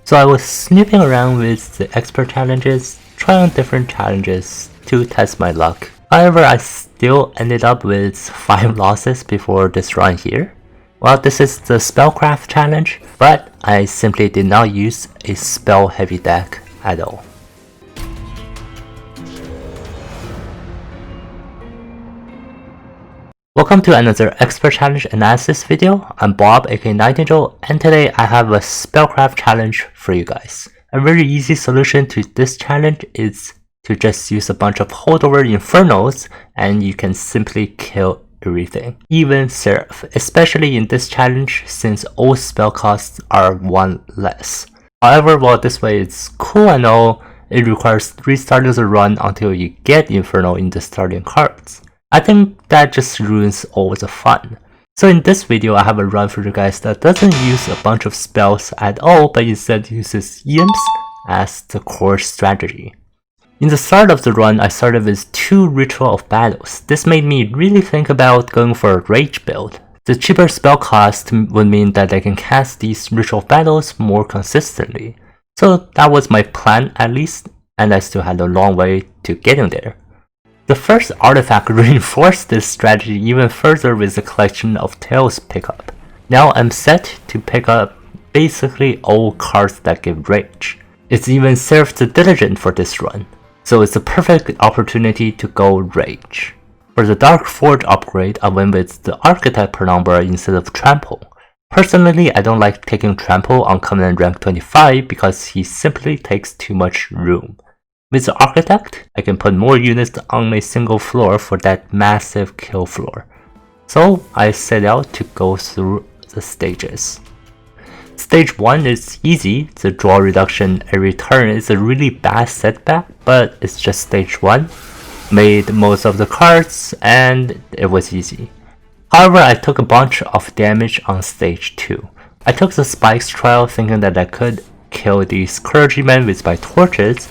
So I was snooping around with the expert challenges, trying different challenges to test my luck. However, I still ended up with 5 losses before this run here. Well, this is the Spellcraft challenge, but I simply did not use a spell heavy deck at all. Welcome to another Expert Challenge analysis video. I'm Bob, aka Nightingale, and today I have a Spellcraft challenge for you guys. A very easy solution to this challenge is to just use a bunch of holdover Infernos and you can simply kill everything. Even Seraph, especially in this challenge since all spell costs are 1 less. However, while this way it's cool and all, it requires restarting the run until you get Inferno in the starting cards. I think that just ruins all the fun. So in this video I have a run for you guys that doesn't use a bunch of spells at all, but instead uses imps as the core strategy. In the start of the run I started with 2 Ritual of Battles. This made me really think about going for a rage build. The cheaper spell cost would mean that I can cast these Ritual of Battles more consistently. So that was my plan at least, and I still had a long way to getting there. The first artifact reinforced this strategy even further with the collection of Tails pickup. Now I'm set to pick up basically all cards that give rage. It's even served the Diligent for this run, so it's a perfect opportunity to go rage. For the Dark Forge upgrade, I went with the Architect Penumbra instead of Trample. Personally, I don't like taking Trample on Covenant rank 25 because he simply takes too much room. With the Architect, I can put more units on a single floor for that massive kill floor. So I set out to go through the stages. Stage 1 is easy. The draw reduction every turn is a really bad setback, but it's just stage 1. Made most of the cards and it was easy. However, I took a bunch of damage on stage 2. I took the Spikes trial thinking that I could kill these clergymen with my torches,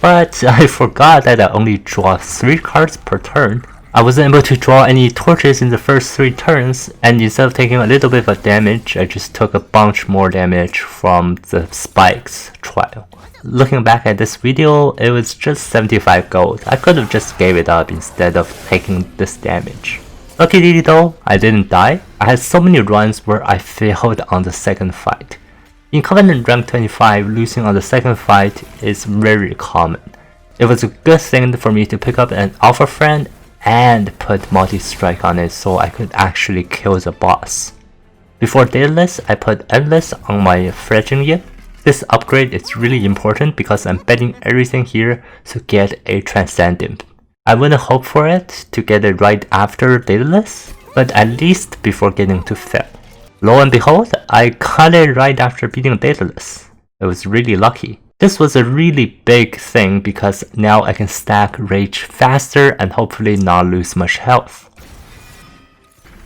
but I forgot that I only draw 3 cards per turn. I wasn't able to draw any torches in the first 3 turns, and instead of taking a little bit of damage, I just took a bunch more damage from the Spikes trial. Looking back at this video, it was just 75 gold. I could have just gave it up instead of taking this damage. Luckily though, I didn't die. I had so many runs where I failed on the second fight. In Covenant rank 25, losing on the second fight is very common. It was a good thing for me to pick up an Alpha Friend and put multi-strike on it so I could actually kill the boss. Before Daedalus, I put Endless on my Fledgling Yip. This upgrade is really important because I'm betting everything here to get a Transcendent. I wouldn't hope for it to get it right after Daedalus, but at least before getting to 5th. Lo and behold, I got it right after beating Daedalus. It was really lucky. This was a really big thing because now I can stack rage faster and hopefully not lose much health.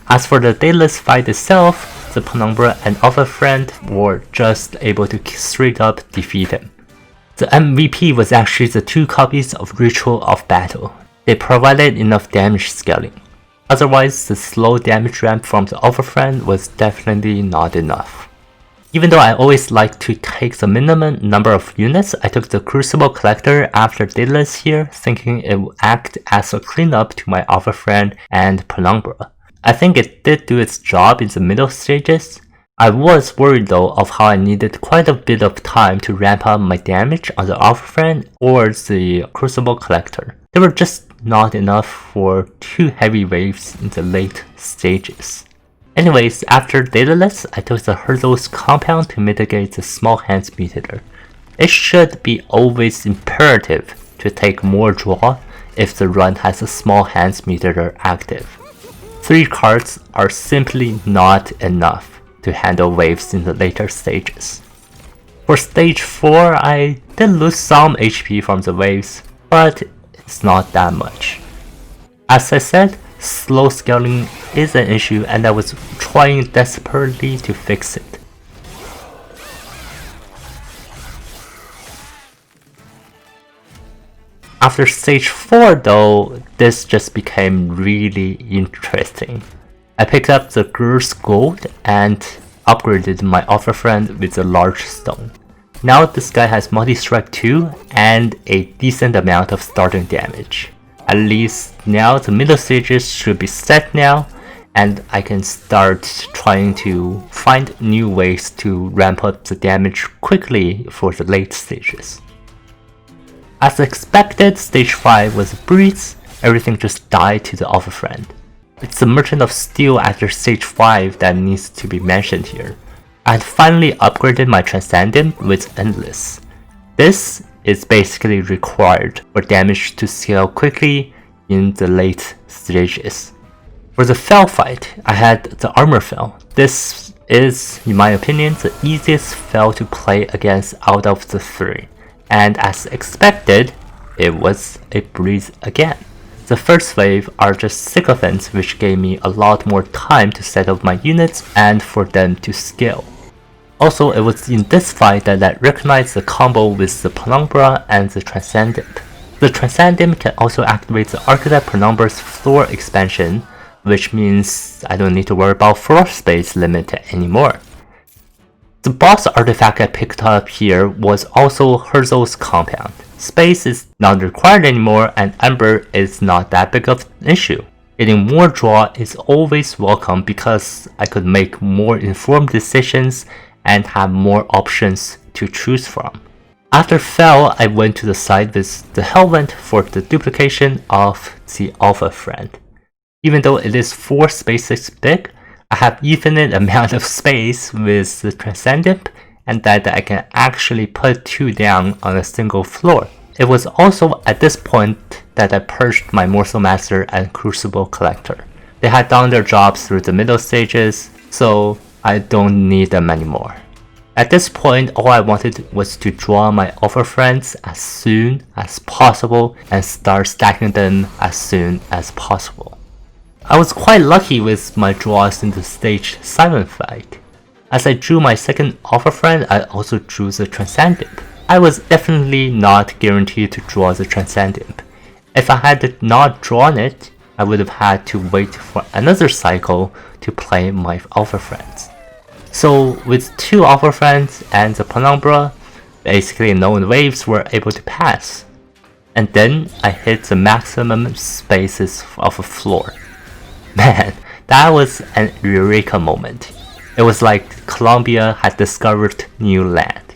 As for the Daedalus fight itself, the Penumbra and Alpha Friend were just able to straight up defeat him. The MVP was actually the 2 copies of Ritual of Battle. They provided enough damage scaling. Otherwise, the slow damage ramp from the Alpha Friend was definitely not enough. Even though I always like to take the minimum number of units, I took the Crucible Collector after Daedalus here, thinking it would act as a cleanup to my Alpha Friend and Penumbra. I think it did do its job in the middle stages. I was worried though of how I needed quite a bit of time to ramp up my damage on the Alpha Friend or the Crucible Collector. They were just not enough for 2 heavy waves in the late stages. Anyways, after Daedalus, I took the Hurdles compound to mitigate the small hands mutator. It should be always imperative to take more draw if the run has a small hands mutator active. 3 cards are simply not enough to handle waves in the later stages. For stage 4, I did lose some HP from the waves, but it's not that much. As I said, slow scaling is an issue and I was trying desperately to fix it. After stage 4 though, this just became really interesting. I picked up the Girl's Gold and upgraded my Alpha Friend with a large stone. Now this guy has multi-strike 2 and a decent amount of starting damage. At least now the middle stages should be set now, and I can start trying to find new ways to ramp up the damage quickly for the late stages. As expected, stage 5 was a breeze. Everything just died to the Alpha Friend. It's the Merchant of Steel after stage 5 that needs to be mentioned here. I had finally upgraded my Transcendent with Endless. This is basically required for damage to scale quickly in the late stages. For the Fell fight, I had the Armor Fell. This is, in my opinion, the easiest Fell to play against out of the 3. And as expected, it was a breeze again. The first wave are just sycophants, which gave me a lot more time to set up my units and for them to scale. Also, it was in this fight that I recognized the combo with the Penumbra and the Transcendent. The Transcendent can also activate the Archetype Penumbra's floor expansion, which means I don't need to worry about floor space limit anymore. The boss artifact I picked up here was also Herzl's compound. Space is not required anymore and Ember is not that big of an issue. Getting more draw is always welcome because I could make more informed decisions and have more options to choose from. After Fell, I went to the side with the Hellvent for the duplication of the Alpha Friend. Even though it is 4 spaces big, I have infinite amount of space with the Transcendent and that I can actually put 2 down on a single floor. It was also at this point that I purged my Morsel Master and Crucible Collector. They had done their jobs through the middle stages, so I don't need them anymore. At this point, all I wanted was to draw my Alpha Friends as soon as possible and start stacking them as soon as possible. I was quite lucky with my draws in the stage 7 fight. As I drew my second Alpha Friend, I also drew the Transcendent. I was definitely not guaranteed to draw the Transcendent. If I had not drawn it, I would have had to wait for another cycle to play my Alpha Friends. So with 2 Alpha Friends and the Penumbra, basically no waves were able to pass. And then I hit the maximum spaces of a floor. Man, that was an eureka moment. It was like Colombia had discovered new land.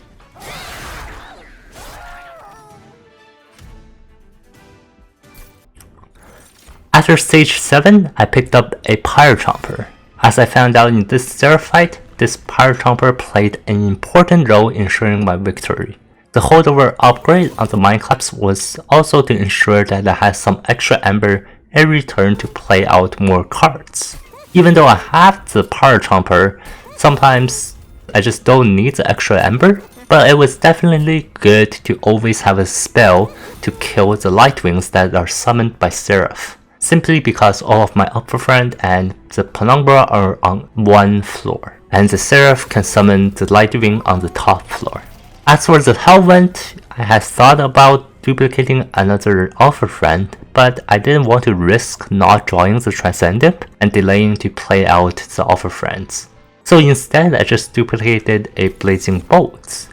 After stage 7, I picked up a Pyre Chomper. As I found out in this Seraph fight, this Pyre Chomper played an important role in ensuring my victory. The holdover upgrade on the Mindclaps was also to ensure that I had some extra Ember every turn to play out more cards. Even though I have the Pyre Chomper, sometimes I just don't need the extra Ember, but it was definitely good to always have a spell to kill the Lightwings that are summoned by Seraph. Simply because all of my Alpha Friend and the Penumbra are on one floor, and the Seraph can summon the Lightwing on the top floor. As for the Hellvent, I had thought about duplicating another Alpha Friend, but I didn't want to risk not drawing the Transcendent and delaying to play out the Alpha Friends. So instead, I just duplicated a Blazing Bolt.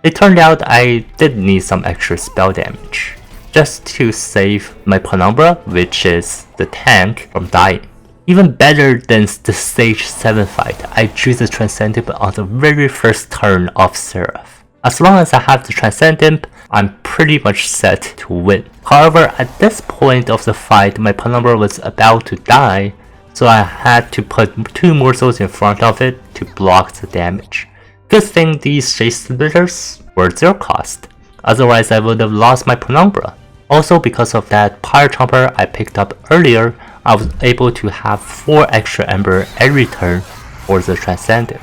It turned out I did need some extra spell damage, just to save my Penumbra, which is the tank, from dying. Even better than the stage 7 fight, I drew the Transcendent on the very first turn of Seraph. As long as I have the Transcendent, I'm pretty much set to win. However, at this point of the fight, my Penumbra was about to die, so I had to put 2 morsels in front of it to block the damage. Good thing these Shade Splitters were 0 cost, otherwise I would have lost my Penumbra. Also, because of that Pyre Chomper I picked up earlier, I was able to have 4 extra Ember every turn for the Transcendent.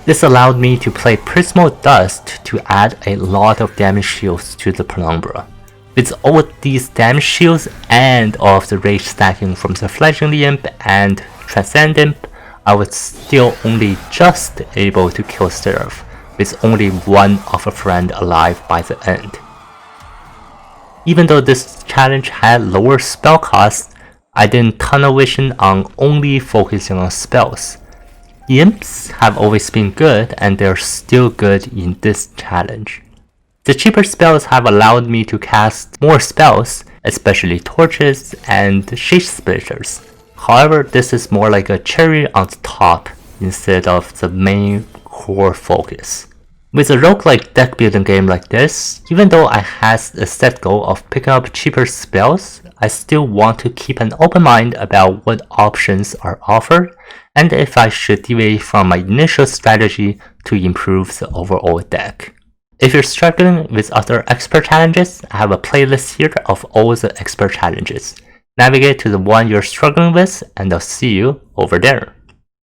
This allowed me to play Prismal Dust to add a lot of damage shields to the Penumbra. With all these damage shields and all of the rage stacking from the Fledgling Imp and Transcendent, I was still only just able to kill Seraph, with only 1 Alpha Friend alive by the end. Even though this challenge had lower spell costs, I didn't tunnel vision on only focusing on spells. Imps have always been good, and they're still good in this challenge. The cheaper spells have allowed me to cast more spells, especially torches and shade splitters. However, this is more like a cherry on the top instead of the main core focus. With a roguelike deck building game like this, even though I had a set goal of picking up cheaper spells, I still want to keep an open mind about what options are offered and if I should deviate from my initial strategy to improve the overall deck. If you're struggling with other expert challenges, I have a playlist here of all the expert challenges. Navigate to the one you're struggling with and I'll see you over there.